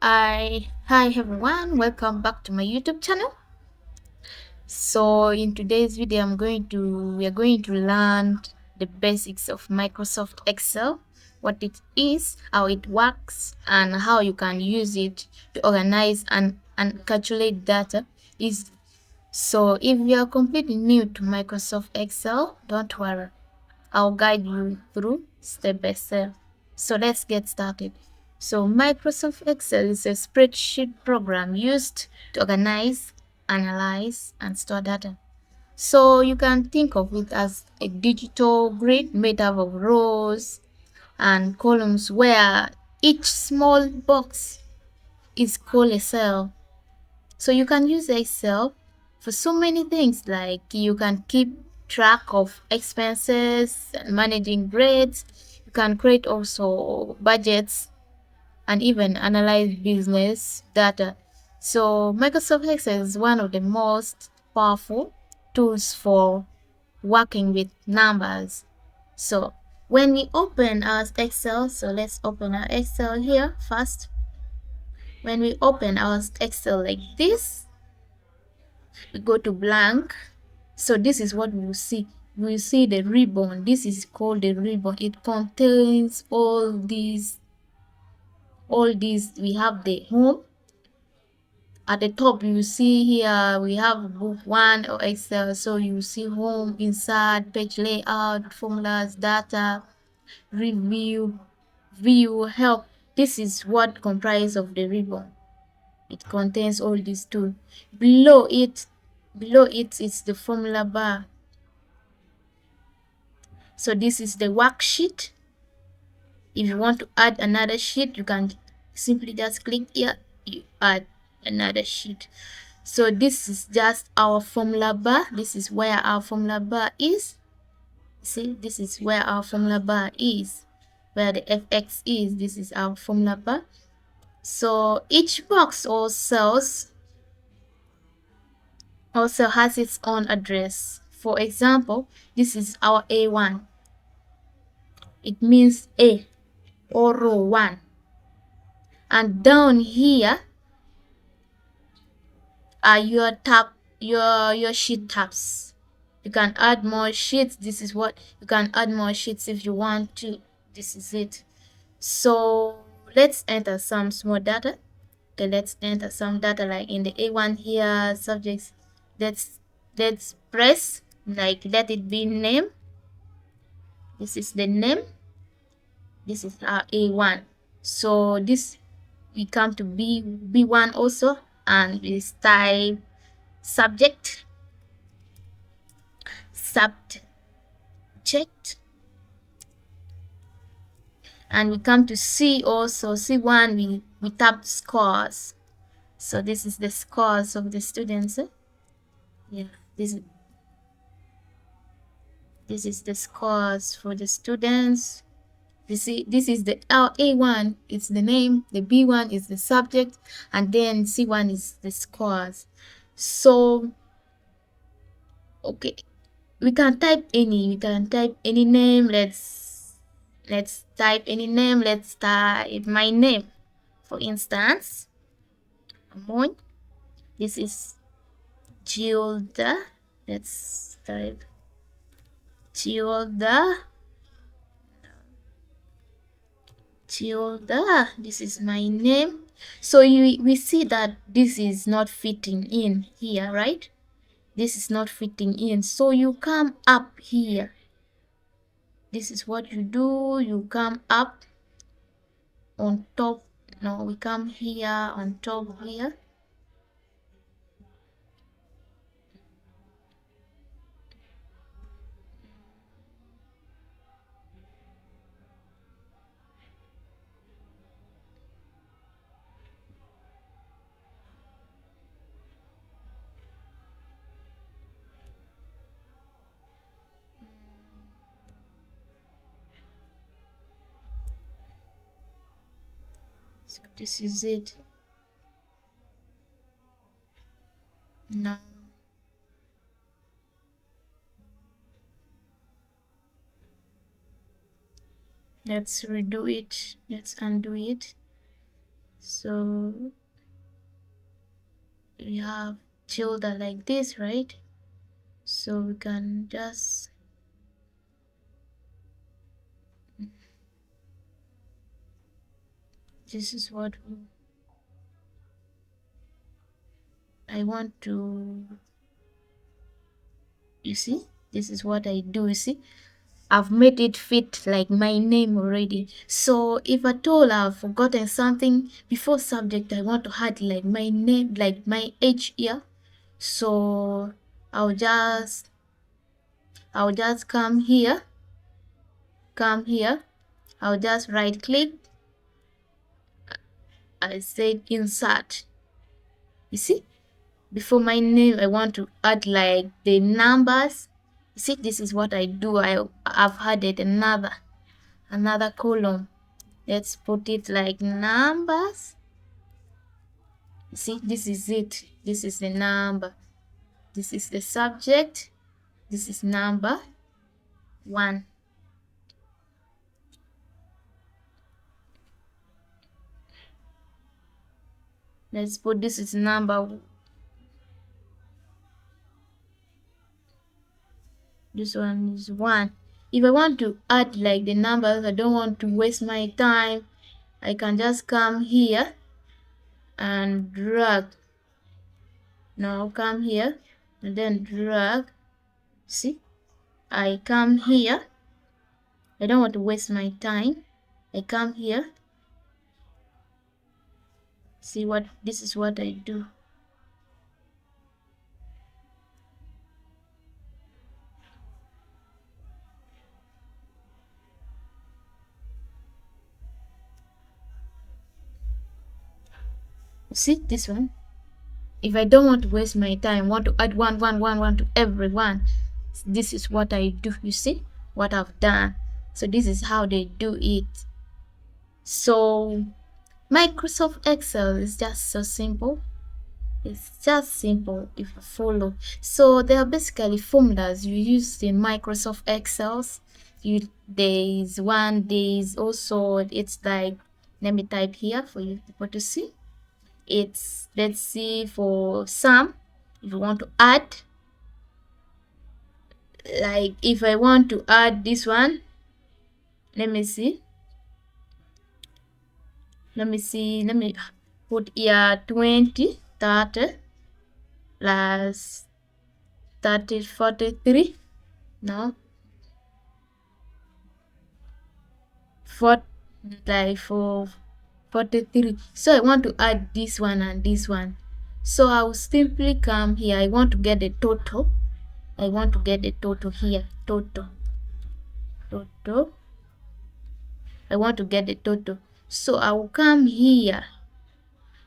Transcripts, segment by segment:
Hi everyone, welcome back to my YouTube channel. So in today's video we are going to learn the basics of Microsoft Excel, what it is, how it works, and how you can use it to organize and calculate data. So if you are completely new to Microsoft Excel, don't worry. I'll guide you through step by step. So let's get started. So Microsoft Excel is a spreadsheet program used to organize, analyze, and store data. So you can think of it as a digital grid made up of rows and columns where each small box is called a cell. So you can use Excel for so many things, like you can keep track of expenses and managing grades. You can create also budgets and even analyze business data. So Microsoft Excel is one of the most powerful tools for working with numbers. So when we open our Excel, so let's open our Excel here first. When we open our Excel like this, we go to blank. So this is what we will see. We will see the ribbon. This is called the ribbon. It contains all these. We have the home. At the top, you see here we have book 1 or Excel. So you see home, insert, page layout, formulas, data, review, view, help. This is what comprises of the ribbon. It contains all these tools. Below it is the formula bar. So this is the worksheet. If you want to add another sheet, you can simply just click here, you add another sheet. So this is just our formula bar. This is where our formula bar is. See, this is where our formula bar is, where the fx is. This is our formula bar. So each box or cells also has its own address. For example, this is our A1. It means A or row 1. And down here are your sheet tabs. You can add more sheets. This is what you can add more sheets if you want to. This is it. So let's enter some small data. Okay, let's enter some data like in the A1 here, subjects. Let's press, like, let it be name. This is the name. This is our A1. So this, we come to B1 also, and we type subject, subject, and we come to C also. C1, we tap scores. So this is the scores of the students. Yeah, this is the scores for the students. You see, this is the A1, it's the name, the B1 is the subject, and then C1 is the scores. So okay, we can type any name. Let's type any name. Let's type my name, for instance, Amon. This is Gilda. Let's type Gilda. This is my name. So we see that this is not fitting in here, right? This is not fitting in. So you come up here. This is what you do. You come up on top. No, we come here on top here. So this is it. Now let's redo it. Let's undo it. So we have tilde like this, right? So we can just this is what I want to, you see, this is what I do. You see, I've made it fit like my name already. So if at all I've forgotten something before subject, I want to add like my name, like my age here. So I'll just come here, I'll just right click, I said insert. You see, before my name I want to add like the numbers. You see, this is what I do. I've added another column. Let's put it like numbers. You see, this is it. This is the number. This is the subject. This is number 1. Let's put this is number, this one is 1. If I want to add like the numbers, I don't want to waste my time, I can just come here and drag. Now come here and then drag. See, I come here, I don't want to waste my time, I come here. See what, this is what I do. See this one? If I don't want to waste my time, want to add one to everyone, this is what I do. You see what I've done? So this is how they do it. So Microsoft Excel is just so simple. It's just simple if you follow. So there are basically formulas you use in Microsoft Excels. There's also, it's like, let me type here for you people to see. It's, let's see, for sum, if you want to add, like if I want to add this one, let me put here 20, 30 plus 30, 43, no, 4, like for 43. So I want to add this one and this one. So I will simply come here. I want to get the total. I want to get the total here. Total. I want to get the total. So I will come here.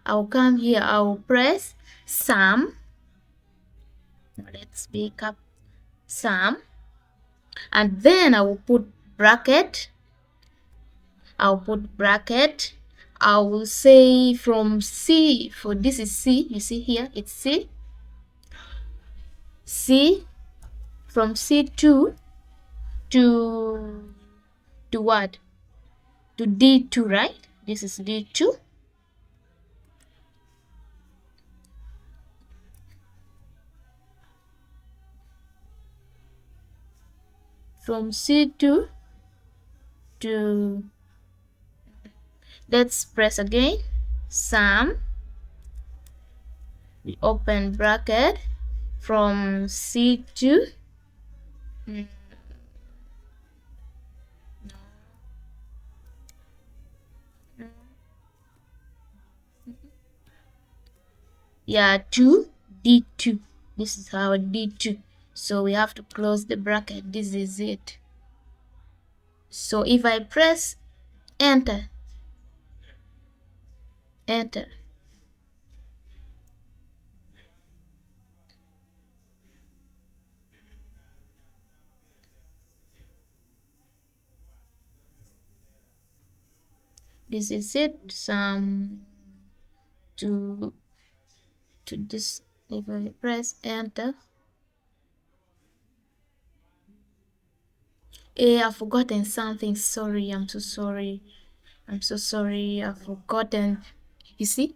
I will press sum. Now let's pick up sum. And then I will put bracket. I will say from C, for this is C, you see here, it's C. From C2 to what? To D2, right? This is D2. From C2 to, let's press again, sum, we open bracket, from C2, yeah, to D2. This is our D2. So we have to close the bracket. This is it. So if I press enter, this is it. Some to this, if I press enter, I've forgotten something. Sorry, I'm so sorry. I've forgotten. You see,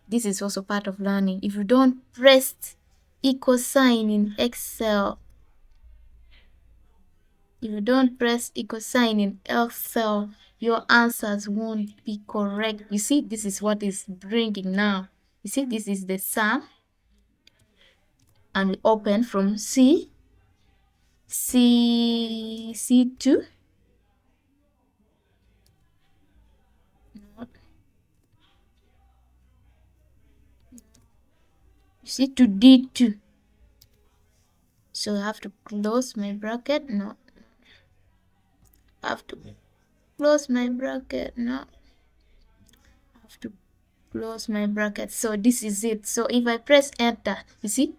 this is also part of learning. If you don't press equal sign in Excel, your answers won't be correct. You see, this is what is bringing now. You see, this is the sum, and we open from C2. You see, to D2. So I have to close my bracket. No, I have to close my bracket. No, I have to close my bracket. So this is it. So if I press enter, you see,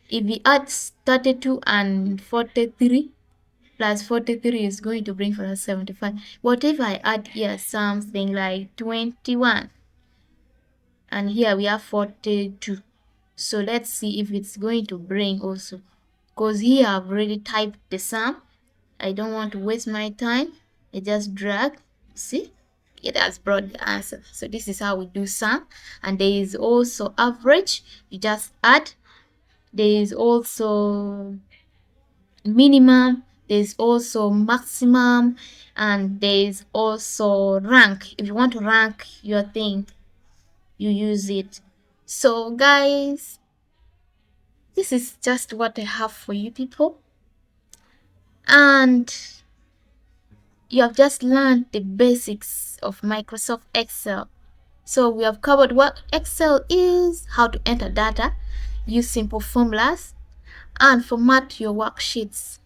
if we add 32 and 43 plus 43 is going to bring for us 75. What if I add here something like 21, and here we have 42? So let's see if it's going to bring also, because here I've already typed the sum. I don't want to waste my time. I just drag. See, it has brought the answer. So this is how we do sum. And there is also average. You just add. There is also minimum. There's also maximum, and there's also rank. If you want to rank your thing, you use it. So guys, this is just what I have for you people, and you have just learned the basics of Microsoft Excel. So we have covered what Excel is, how to enter data, use simple formulas, and format your worksheets.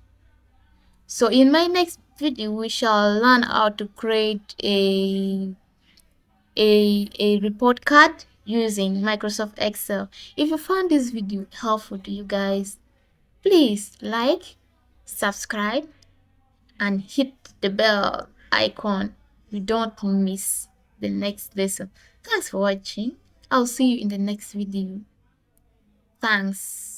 So in my next video, we shall learn how to create a report card using Microsoft Excel. If you found this video helpful to you guys, please like, subscribe, and hit the bell icon. You don't miss the next lesson. Thanks for watching. I'll see you in the next video. Thanks.